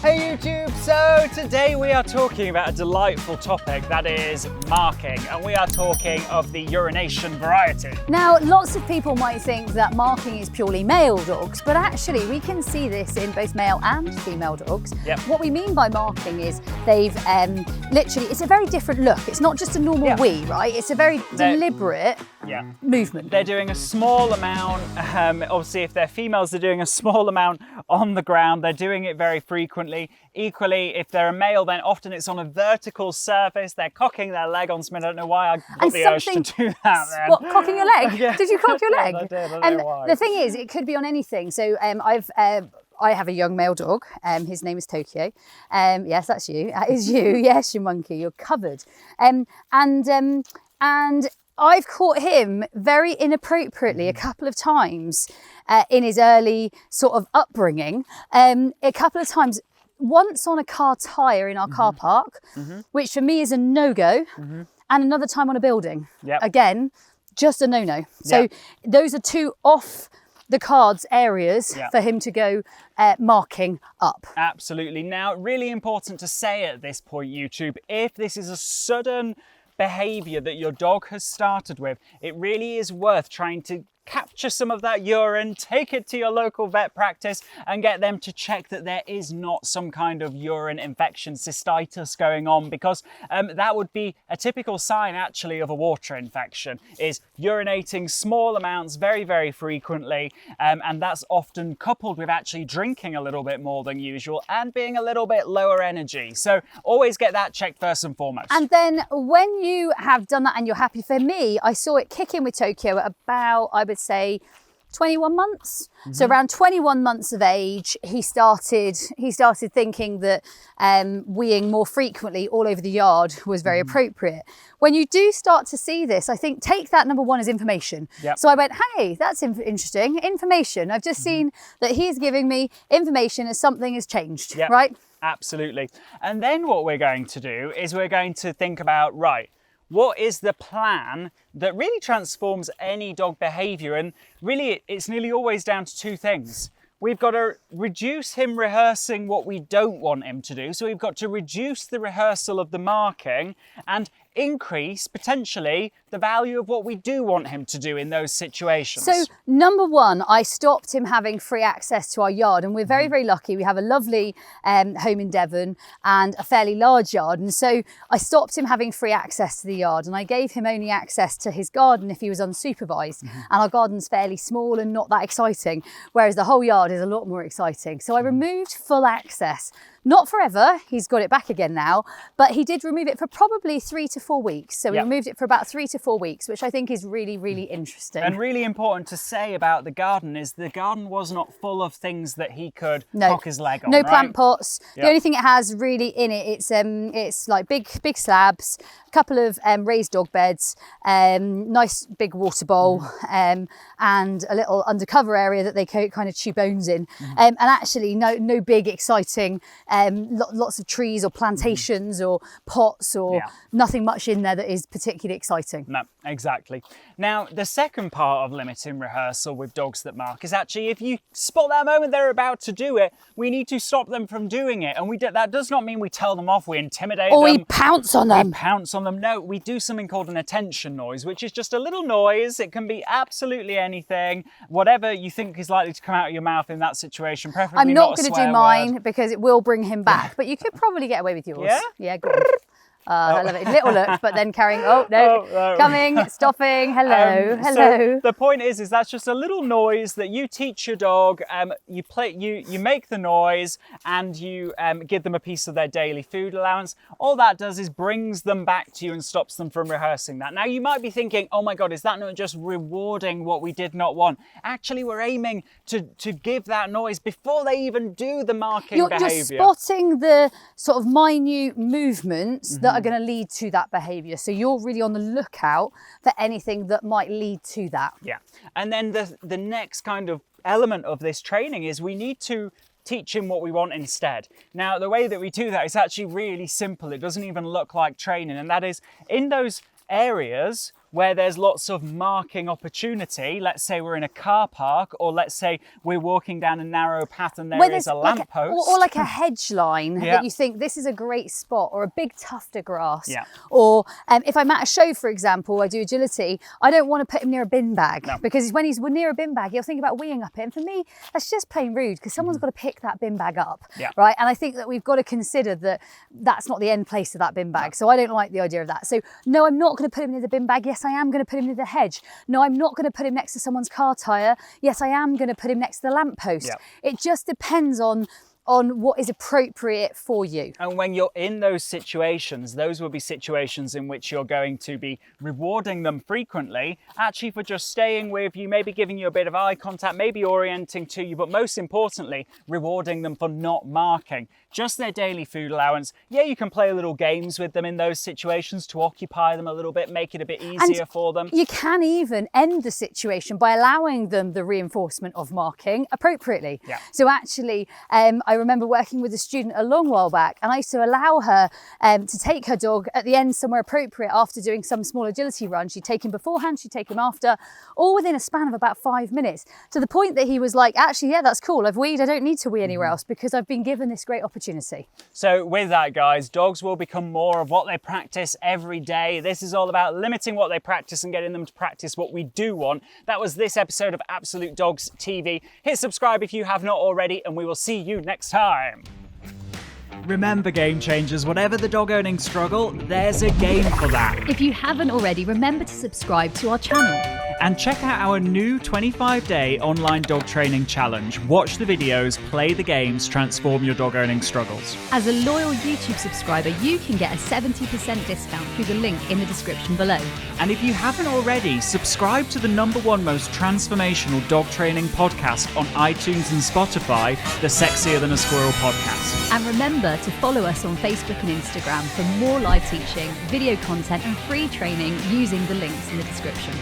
Hey YouTube, so today we are talking about a delightful topic, that is marking, and we are talking of the urination variety. Now, lots of people might think that marking is purely male dogs, but actually we can see this in both male and female dogs. Yep. What we mean by marking is they've literally, it's a very different look. It's not just a normal wee, right? It's a very deliberate movement. They're doing a small amount, obviously if they're females, they're doing a small amount on the ground. They're doing it very frequently. Equally, if they're a male, then often it's on a vertical surface. They're cocking their leg on something. I don't know why I got the urge to do that then. What, cocking your leg? Yeah. Did you cock your leg? I did, I don't know why. The thing is, it could be on anything. So I have a young male dog. His name is Tokyo. Yes, that's you. That is you. Yes, you monkey. You're covered. And I've caught him very inappropriately a couple of times in his early sort of upbringing. A couple of times, once on a car tyre in our car park, which for me is a no-go, and another time on a building. Yep. Again, just a no-no. So those are two off the cards areas for him to go marking up. Absolutely. Now, really important to say at this point, YouTube, if this is a sudden behaviour that your dog has started with, it really is worth trying to capture some of that urine, take it to your local vet practice and get them to check that there is not some kind of urine infection, cystitis going on, because that would be a typical sign actually of a water infection, is urinating small amounts very, very frequently, and that's often coupled with actually drinking a little bit more than usual and being a little bit lower energy. So always get that checked first and foremost. And then when you have done that and you're happy, for me, I saw it kick in with Tokyo at about, I would say, 21 months. So around 21 months of age, he started thinking that weeing more frequently all over the yard was very appropriate. When you do start to see this, I think take that number one as information. Yep. So I went, hey, that's interesting. Information. I've just seen that he's giving me information as something has changed, right? Absolutely. And then what we're going to do is we're going to think about, right, what is the plan that really transforms any dog behaviour? And really, it's nearly always down to two things. We've got to reduce him rehearsing what we don't want him to do. So we've got to reduce the rehearsal of the marking and increase, potentially, the value of what we do want him to do in those situations. So number one, I stopped him having free access to our yard, and we're very, very lucky. We have a lovely home in Devon and a fairly large yard. And so I stopped him having free access to the yard, and I gave him only access to his garden if he was unsupervised. And our garden's fairly small and not that exciting, whereas the whole yard is a lot more exciting. So I removed full access. Not forever, he's got it back again now, but he did remove it for probably 3 to 4 weeks. So we removed it for about 3 to 4 weeks, which I think is really, really interesting. And really important to say about the garden is the garden was not full of things that he could cock his leg on. No plant pots. The only thing it has really in it, it's like big slabs, a couple of raised dog beds, nice big water bowl, and a little undercover area that they kind of chew bones in. And actually no big exciting lots of trees or plantations or pots or nothing much in there that is particularly exciting. No, exactly. Now, the second part of limiting rehearsal with dogs that mark is actually if you spot that moment they're about to do it, we need to stop them from doing it. And that does not mean we tell them off, we intimidate them. Or we pounce on them. We pounce on them. No, we do something called an attention noise, which is just a little noise. It can be absolutely anything, whatever you think is likely to come out of your mouth in that situation, preferably I'm not going to do mine word, because it will bring him back, but you could probably get away with yours. Yeah? Yeah, go on. I love it. Little look, but then carrying, no. Coming, stopping, hello. So the point is that's just a little noise that you teach your dog. You make the noise and you give them a piece of their daily food allowance. All that does is brings them back to you and stops them from rehearsing that. Now you might be thinking, oh my God, is that not just rewarding what we did not want? Actually, we're aiming to give that noise before they even do the marking behaviour. You're spotting the sort of minute movements that are going to lead to that behaviour. So you're really on the lookout for anything that might lead to that. Yeah. And then the next kind of element of this training is we need to teach him what we want instead. Now, the way that we do that is actually really simple. It doesn't even look like training. And that is in those areas where there's lots of marking opportunity, let's say we're in a car park, or let's say we're walking down a narrow path and there is a lamppost. Or like a hedge line that you think this is a great spot, or a big tuft of grass. Yeah. Or if I'm at a show, for example, I do agility, I don't want to put him near a bin bag, because when he's near a bin bag, he'll think about weeing up it. And for me, that's just plain rude, because someone's got to pick that bin bag up, right? And I think that we've got to consider that that's not the end place of that bin bag. So I don't like the idea of that. So no, I'm not going to put him near the bin bag. Yes, I am going to put him near the hedge. No, I'm not going to put him next to someone's car tyre. Yes, I am going to put him next to the lamppost. It just depends on what is appropriate for you. And when you're in those situations, those will be situations in which you're going to be rewarding them frequently, actually for just staying with you, maybe giving you a bit of eye contact, maybe orienting to you, but most importantly, rewarding them for not marking. Just their daily food allowance. Yeah, you can play little games with them in those situations to occupy them a little bit, make it a bit easier for them. You can even end the situation by allowing them the reinforcement of marking appropriately. So actually, I remember working with a student a long while back, and I used to allow her to take her dog at the end somewhere appropriate after doing some small agility run. She'd take him beforehand, she'd take him after, all within a span of about 5 minutes, to the point that he was like, actually, yeah, that's cool. I've weed, I don't need to wee anywhere else, because I've been given this great opportunity. So with that, guys, dogs will become more of what they practice every day. This is all about limiting what they practice and getting them to practice what we do want. That was this episode of Absolute Dogs TV. Hit subscribe if you have not already, and we will see you next time. Remember, game changers, whatever the dog owning struggle, there's a game for that. If you haven't already, remember to subscribe to our channel. And check out our new 25-day online dog training challenge. Watch the videos, play the games, transform your dog owning struggles. As a loyal YouTube subscriber, you can get a 70% discount through the link in the description below. And if you haven't already, subscribe to the #1 most transformational dog training podcast on iTunes and Spotify, the Sexier Than a Squirrel podcast. And remember to follow us on Facebook and Instagram for more live teaching, video content and free training using the links in the description.